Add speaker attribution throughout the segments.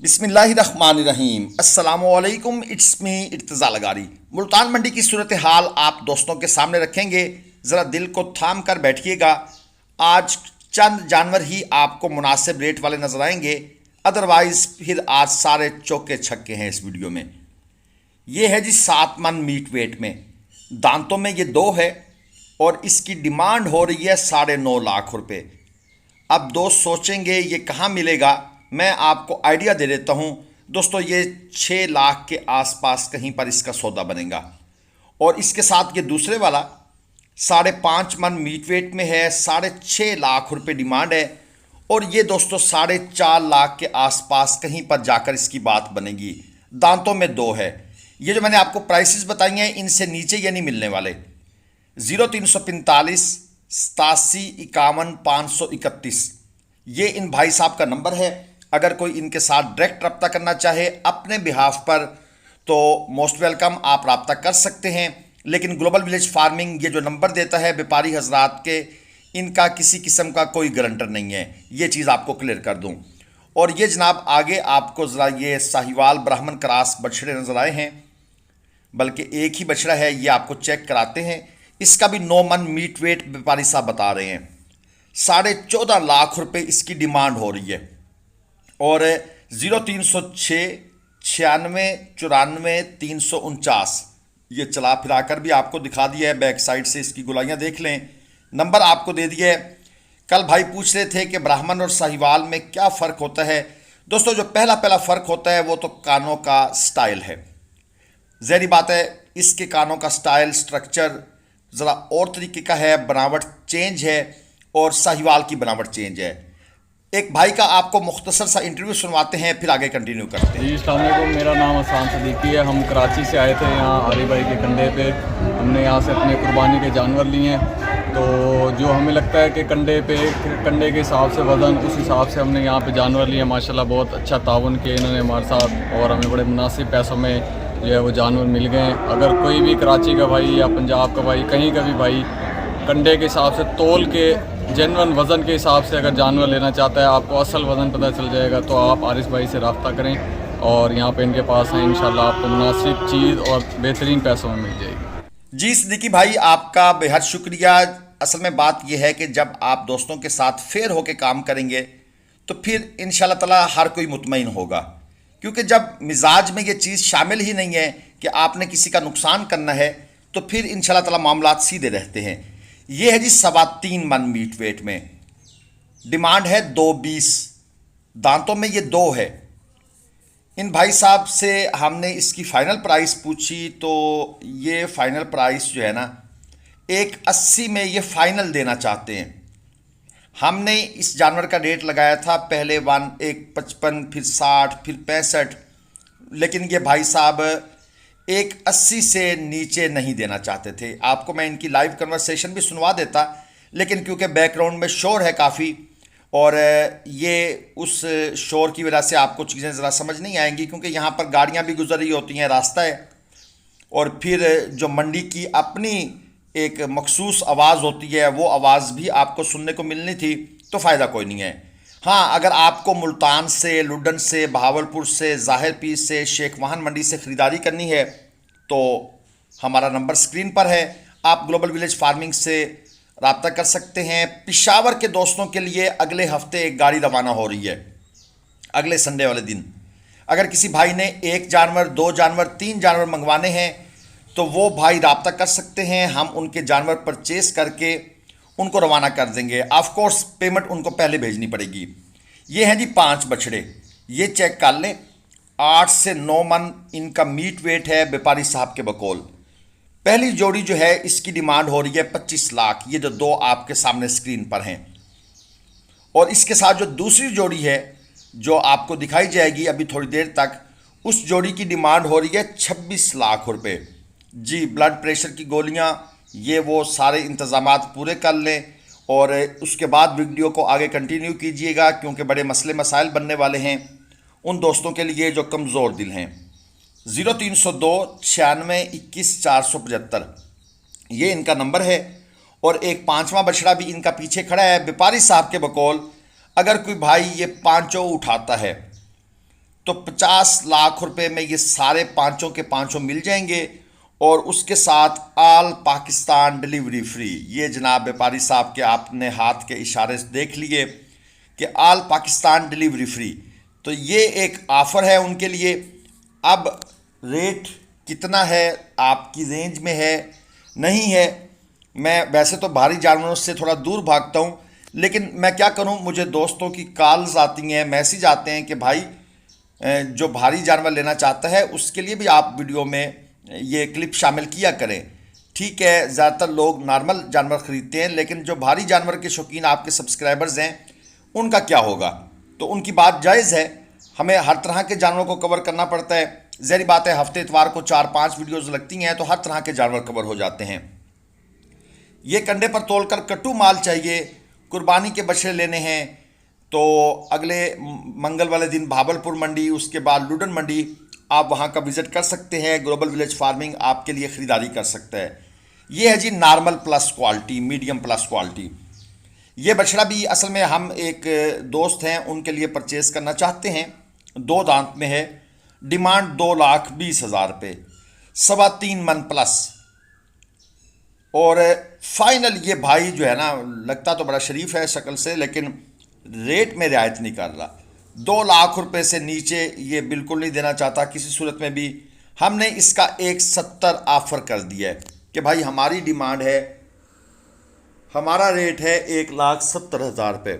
Speaker 1: बिस्मिल्लाहिर्रहमानिर्रहीम अस्सलामुअलैकुम। It's me Irtaza Lagari. Multan मंडी की सूरत हाल आप दोस्तों के सामने रखेंगे। ज़रा दिल को थाम कर बैठिएगा। आज चंद जानवर ही आपको मुनासिब रेट वाले नजर आएंगे, अदरवाइज फिर आज सारे चौके छक्के हैं इस वीडियो में। ये है जी 7 मन मीट वेट में, दांतों में ये 2 है और इसकी डिमांड हो रही है 9.5 लाख रुपए। अब दोस्त सोचेंगे ये कहाँ मिलेगा, मैं आपको आइडिया दे देता हूँ दोस्तों। ये 6 लाख के आसपास कहीं पर इसका सौदा बनेगा। और इसके साथ ये दूसरे वाला 5.5 मन मीट वेट में है, 6.5 लाख रुपए डिमांड है। और ये दोस्तों 4.5 लाख के आसपास कहीं पर जाकर इसकी बात बनेगी। दांतों में 2 है। ये जो मैंने आपको प्राइसेस बताई हैं इनसे नीचे ये नहीं मिलने वाले। 0345 87 51 531 ये इन भाई साहब का नंबर है। अगर कोई इनके साथ डायरेक्ट रब्ता करना चाहे अपने बिहाफ पर तो मोस्ट वेलकम, आप रब्ता कर सकते हैं। लेकिन ग्लोबल विलेज फार्मिंग ये जो नंबर देता है व्यापारी हजरात के, इनका किसी किस्म का कोई गारंटर नहीं है, ये चीज़ आपको क्लियर कर दूं। और ये जनाब आगे आपको ज़रा ये साहिवाल ब्राह्मण क्रॉस बछड़े नज़र आए हैं, बल्कि एक ही बछड़ा है, ये आपको चेक कराते हैं। इसका भी 9 मन मीट वेट व्यापारी साहब बता रहे हैं। 14.5 लाख रुपए इसकी डिमांड हो रही है। और 0306 96 94 349 ये चला फिरा कर भी आपको दिखा दिया है। बैक साइड से इसकी गुलाइयाँ देख लें, नंबर आपको दे दिया है। कल भाई पूछ रहे थे कि ब्राह्मण और साहिवाल में क्या फ़र्क होता है। दोस्तों जो पहला फ़र्क होता है वो तो कानों का स्टाइल है। ज़ाहिर बात है इसके कानों का स्टाइल स्ट्रक्चर ज़रा और तरीके का है, बनावट चेंज है और साहिवाल की बनावट चेंज है। एक भाई का आपको मुख्तसर सा इंटरव्यू सुनवाते हैं, फिर आगे कंटिन्यू करते हैं।
Speaker 2: जी अस्सलाम वालेकुम, मेरा नाम हसन सदीकी है। हम कराची से आए थे यहाँ आरी भाई के कंधे पे। हमने यहाँ से अपने कुर्बानी के जानवर लिए हैं। तो जो हमें लगता है कि कंधे के हिसाब से वज़न, उस हिसाब से हमने यहाँ पे जानवर लिए। माशाल्लाह बहुत अच्छा ताउन किया इन्होंने हमारे साथ और हमें बड़े मुनासिब पैसों में जो है वो जानवर मिल गए। अगर कोई भी कराची का भाई या पंजाब का भाई, कहीं का भी भाई कंधे के हिसाब से तोल के जेनवन वज़न के हिसाब से अगर जानवर लेना चाहता है, आपको असल वज़न पता चल जाएगा, तो आप आरिस भाई से रब्ता करें और यहाँ पे इनके पास हैं। इंशाल्लाह आपको मुनासिब चीज़ और बेहतरीन पैसों में मिल जाएगी।
Speaker 1: जी सिद्दीकी भाई आपका बेहद शुक्रिया। असल में बात यह है कि जब आप दोस्तों के साथ फेयर होकर काम करेंगे तो फिर इंशाल्लाह ताला हर कोई मुतमईन होगा। क्योंकि जब मिजाज में ये चीज़ शामिल ही नहीं है कि आपने किसी का नुकसान करना है, तो फिर इंशाल्लाह ताला मामलात सीधे रहते हैं। ये है जी 3.25 मन मीट वेट में, डिमांड है 2.20, दांतों में ये 2 है। इन भाई साहब से हमने इसकी फ़ाइनल प्राइस पूछी तो ये फ़ाइनल प्राइस जो है ना 1.80 में ये फ़ाइनल देना चाहते हैं। हमने इस जानवर का रेट लगाया था पहले 155, फिर 60, फिर 65, लेकिन ये भाई साहब 1.80 से नीचे नहीं देना चाहते थे। आपको मैं इनकी लाइव कन्वर्सेशन भी सुनवा देता, लेकिन क्योंकि बैकग्राउंड में शोर है काफ़ी और ये उस शोर की वजह से आपको चीज़ें ज़रा समझ नहीं आएंगी, क्योंकि यहाँ पर गाड़ियाँ भी गुजर रही होती हैं, रास्ता है, और फिर जो मंडी की अपनी एक मखसूस आवाज़ होती है वो आवाज़ भी आपको सुनने को मिलनी थी, तो फ़ायदा कोई नहीं है। हाँ, अगर आपको मुल्तान से, लुडन से, बहावलपुर से, ज़ाहिर पीर से, शेख वाहन मंडी से ख़रीदारी करनी है तो हमारा नंबर स्क्रीन पर है। आप ग्लोबल विलेज फार्मिंग से रब्ता कर सकते हैं। पेशावर के दोस्तों के लिए अगले हफ्ते एक गाड़ी रवाना हो रही है, अगले संडे वाले दिन। अगर किसी भाई ने 1 जानवर, 2 जानवर, 3 जानवर मंगवाने हैं तो वो भाई रब्ता कर सकते हैं। हम उनके जानवर परचेस करके उनको रवाना कर देंगे। ऑफ कोर्स पेमेंट उनको पहले भेजनी पड़ेगी। ये हैं जी 5 बछड़े, ये चेक कर लें। 8 से 9 मन इनका मीट वेट है व्यापारी साहब के बकौल। पहली जोड़ी जो है इसकी डिमांड हो रही है 25 लाख, ये जो 2 आपके सामने स्क्रीन पर हैं। और इसके साथ जो दूसरी जोड़ी है जो आपको दिखाई जाएगी अभी थोड़ी देर तक, उस जोड़ी की डिमांड हो रही है 26 लाख रुपए। जी ब्लड प्रेशर की गोलियां, ये वो सारे इंतज़ामात पूरे कर लें और उसके बाद वीडियो को आगे कंटिन्यू कीजिएगा, क्योंकि बड़े मसले मसाइल बनने वाले हैं उन दोस्तों के लिए जो कमज़ोर दिल हैं। 0302 96 21 475 ये इनका नंबर है। और एक 5वां बछड़ा भी इनका पीछे खड़ा है व्यापारी साहब के बकौल। अगर कोई भाई ये 5 उठाता है तो 50 लाख रुपए में ये सारे पांचों के पांचों मिल जाएंगे और उसके साथ ऑल पाकिस्तान डिलीवरी फ्री। ये जनाब व्यापारी साहब के आपने हाथ के इशारे से देख लिए कि ऑल पाकिस्तान डिलीवरी फ्री। तो ये एक ऑफ़र है उनके लिए। अब रेट कितना है, आपकी रेंज में है नहीं है। मैं वैसे तो भारी जानवरों से थोड़ा दूर भागता हूँ, लेकिन मैं क्या करूँ, मुझे दोस्तों की कॉल्स आती हैं, मैसेज आते हैं कि भाई जो भारी जानवर लेना चाहता है उसके लिए भी आप वीडियो में ये क्लिप शामिल किया करें। ठीक है, ज़्यादातर लोग नॉर्मल जानवर ख़रीदते हैं, लेकिन जो भारी जानवर के शौकीन आपके सब्सक्राइबर्स हैं उनका क्या होगा। तो उनकी बात जायज़ है, हमें हर तरह के जानवरों को कवर करना पड़ता है। ज़ाहिर बात है, हफ्ते इतवार को 4-5 वीडियोज़ लगती हैं तो हर तरह के जानवर कवर हो जाते हैं। ये कंधे पर तोलकर कट्टू माल चाहिए, कुर्बानी के बछड़े लेने हैं तो अगले मंगल वाले दिन भावलपुर मंडी, उसके बाद लुडन मंडी, आप वहाँ का विज़िट कर सकते हैं। ग्लोबल विलेज फार्मिंग आपके लिए ख़रीदारी कर सकता है। ये है जी normal plus quality, medium plus quality. ये बछड़ा भी असल में हम एक दोस्त हैं उनके लिए परचेस करना चाहते हैं। 2 दांत में है, डिमांड 2,20,000 रुपये, 3.25 मन प्लस। और फाइनल ये भाई जो है ना, लगता तो बड़ा शरीफ है शक्ल से, लेकिन रेट में रियायत नहीं कर रहा। 2 लाख रुपए से नीचे ये बिल्कुल नहीं देना चाहता किसी सूरत में भी। हमने इसका 1.70 ऑफ़र कर दिया है कि भाई हमारी डिमांड है, हमारा रेट है 1,70,000 रुपये,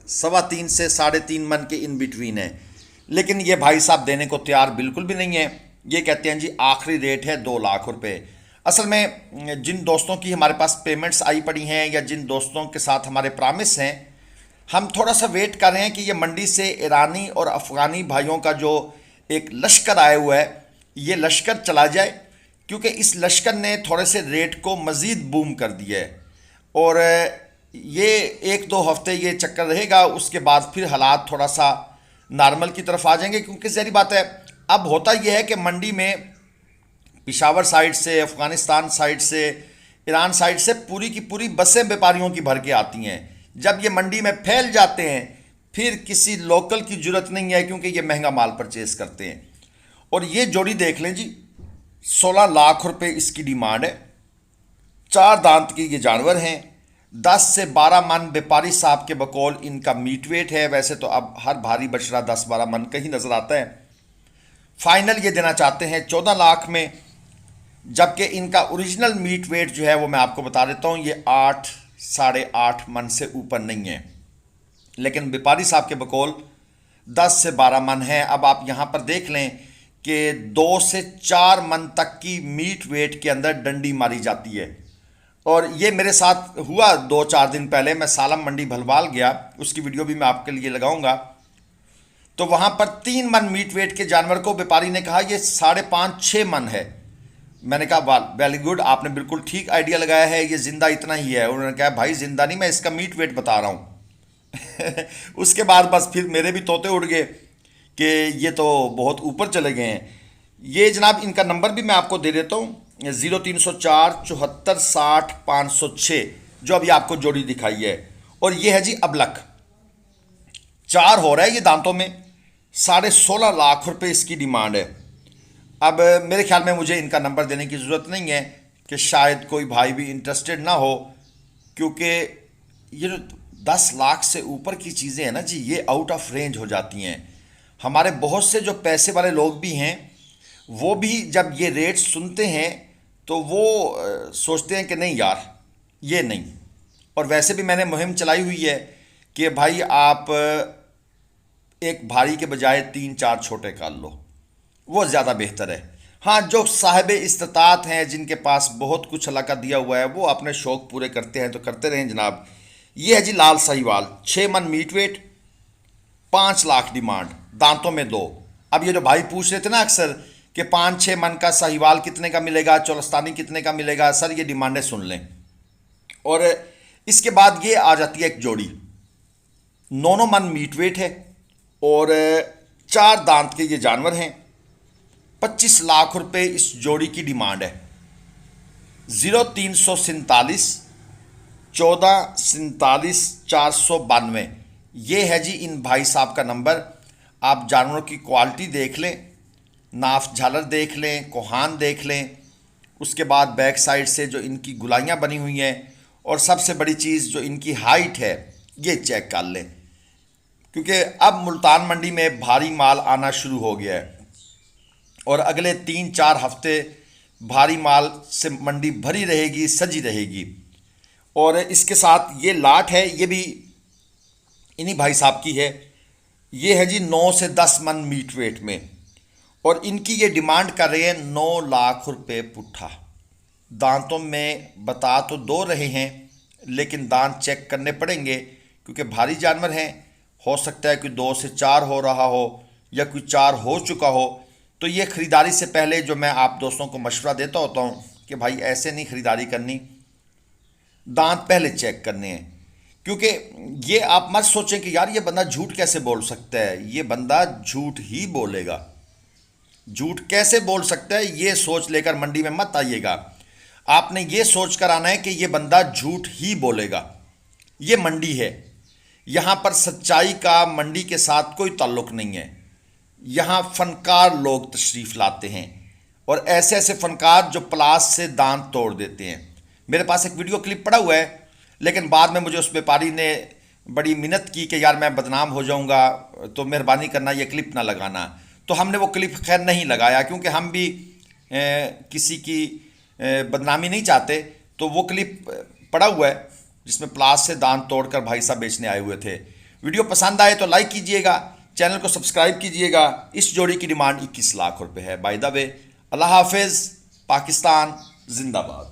Speaker 1: 3.25 से 3.5 मन के इन बिटवीन है। लेकिन ये भाई साहब देने को तैयार बिल्कुल भी नहीं है। ये कहते हैं जी आखिरी रेट है 2 लाख रुपये। असल में जिन दोस्तों की हमारे पास पेमेंट्स आई पड़ी हैं या जिन दोस्तों के साथ हमारे प्रॉमिस हैं, हम थोड़ा सा वेट कर रहे हैं कि ये मंडी से ईरानी और अफ़गानी भाइयों का जो एक लश्कर आया हुआ है, ये लश्कर चला जाए, क्योंकि इस लश्कर ने थोड़े से रेट को मज़ीद बूम कर दिया है। और ये 1-2 हफ्ते ये चक्कर रहेगा, उसके बाद फिर हालात थोड़ा सा नॉर्मल की तरफ आ जाएंगे। क्योंकि ज़ाहिर बात है, अब होता यह है कि मंडी में पेशावर साइड से, अफ़गानिस्तान साइड से, ईरान साइड से पूरी की पूरी बसें व्यापारियों की भर के आती हैं। जब ये मंडी में फैल जाते हैं फिर किसी लोकल की ज़रूरत नहीं है, क्योंकि ये महंगा माल परचेज़ करते हैं। और ये जोड़ी देख लें जी, 16 लाख रुपए इसकी डिमांड है। 4 दांत के ये जानवर हैं। 10 से 12 मन व्यापारी साहब के बकौल इनका मीट वेट है। वैसे तो अब हर भारी बछड़ा 10-12 मन का ही नज़र आता है। फाइनल ये देना चाहते हैं 14 लाख में, जबकि इनका ओरिजिनल मीट वेट जो है वो मैं आपको बता देता हूँ, ये 8-8.5 मन से ऊपर नहीं है। लेकिन व्यापारी साहब के बकौल 10 से 12 मन है। अब आप यहाँ पर देख लें कि 2 से 4 मन तक की मीट वेट के अंदर डंडी मारी जाती है। और ये मेरे साथ हुआ 2-4 दिन पहले। मैं सालम मंडी भलवाल गया, उसकी वीडियो भी मैं आपके लिए लगाऊंगा। तो वहाँ पर 3 मन मीट वेट के जानवर को व्यापारी ने कहा ये 5.5-6 मन है। मैंने कहा वेरी गुड, आपने बिल्कुल ठीक आइडिया लगाया है, ये ज़िंदा इतना ही है। उन्होंने कहा भाई ज़िंदा नहीं, मैं इसका मीट वेट बता रहा हूँ। उसके बाद बस फिर मेरे भी तोते उड़ गए कि ये तो बहुत ऊपर चले गए हैं। ये जनाब इनका नंबर भी मैं आपको दे देता हूँ, 0304 74 60 506, जो अभी आपको जोड़ी दिखाई है। और ये है जी अबलक, 4 हो रहा है ये दांतों में, 16.5 लाख रुपए इसकी डिमांड है। अब मेरे ख्याल में मुझे इनका नंबर देने की ज़रूरत नहीं है कि शायद कोई भाई भी इंटरेस्टेड ना हो, क्योंकि ये जो 10 लाख से ऊपर की चीज़ें हैं ना जी, ये आउट ऑफ रेंज हो जाती हैं। हमारे बहुत से जो पैसे वाले लोग भी हैं, वो भी जब ये रेट सुनते हैं तो वो सोचते हैं कि नहीं यार ये नहीं। और वैसे भी मैंने मुहिम चलाई हुई है कि भाई आप एक भारी के बजाय 3-4 छोटे कर लो, वो ज़्यादा बेहतर है। हाँ, जो साहिब इस्तात हैं, जिनके पास बहुत कुछ अल्लाह का दिया हुआ है, वो अपने शौक़ पूरे करते हैं तो करते रहें जनाब। ये है जी लाल साहिवाल, 6 मन मीट वेट, 5 लाख डिमांड, दांतों में 2। अब ये जो भाई पूछ रहे थे ना अक्सर कि 5-6 मन का साहिवाल कितने का मिलेगा, चोलस्तानी कितने का मिलेगा, सर ये डिमांडें सुन लें। और इसके बाद ये आ जाती है एक जोड़ी, 9 मन मीट वेट है और 4 दांत के ये जानवर हैं। 25 लाख रुपए इस जोड़ी की डिमांड है। 0347 14 47 492, ये है जी इन भाई साहब का नंबर। आप जानवरों की क्वालिटी देख लें, नाफ झालर देख लें, कोहान देख लें, उसके बाद बैक साइड से जो इनकी गुलाइयाँ बनी हुई हैं, और सबसे बड़ी चीज़ जो इनकी हाइट है ये चेक कर लें, क्योंकि अब मुल्तान मंडी में भारी माल आना शुरू हो गया है और अगले 3-4 हफ्ते भारी माल से मंडी भरी रहेगी, सजी रहेगी। और इसके साथ ये लाट है, ये भी इन्हीं भाई साहब की है। ये है जी 9 से 10 मन मीट वेट में, और इनकी ये डिमांड कर रहे हैं 9 लाख रुपए पुट्ठा। दांतों में बता तो 2 रहे हैं, लेकिन दांत चेक करने पड़ेंगे क्योंकि भारी जानवर हैं। हो सकता है कोई 2 से 4 हो रहा हो या कोई 4 हो चुका हो। तो ये ख़रीदारी से पहले जो मैं आप दोस्तों को मशवरा देता होता हूँ कि भाई ऐसे नहीं ख़रीदारी करनी, दांत पहले चेक करने हैं। क्योंकि ये आप मत सोचें कि यार ये बंदा झूठ कैसे बोल सकता है, ये बंदा झूठ ही बोलेगा। झूठ कैसे बोल सकता है ये सोच लेकर मंडी में मत आइएगा। आपने ये सोच कर आना है कि ये बंदा झूठ ही बोलेगा। ये मंडी है, यहाँ पर सच्चाई का मंडी के साथ कोई ताल्लुक़ नहीं है। यहाँ फनकार लोग तशरीफ़ लाते हैं और ऐसे ऐसे फनकार जो प्लास से दांत तोड़ देते हैं। मेरे पास एक वीडियो क्लिप पड़ा हुआ है, लेकिन बाद में मुझे उस व्यापारी ने बड़ी मिन्नत की कि यार मैं बदनाम हो जाऊंगा, तो मेहरबानी करना ये क्लिप ना लगाना। तो हमने वो क्लिप खैर नहीं लगाया, क्योंकि हम भी किसी की बदनामी नहीं चाहते। तो वो क्लिप पड़ा हुआ है जिसमें प्लास से दांत तोड़कर भाई साहब बेचने आए हुए थे। वीडियो पसंद आए तो लाइक कीजिएगा, चैनल को सब्सक्राइब कीजिएगा। इस जोड़ी की डिमांड 21 लाख रुपए है। बाय द वे, अल्लाह हाफिज़, पाकिस्तान जिंदाबाद।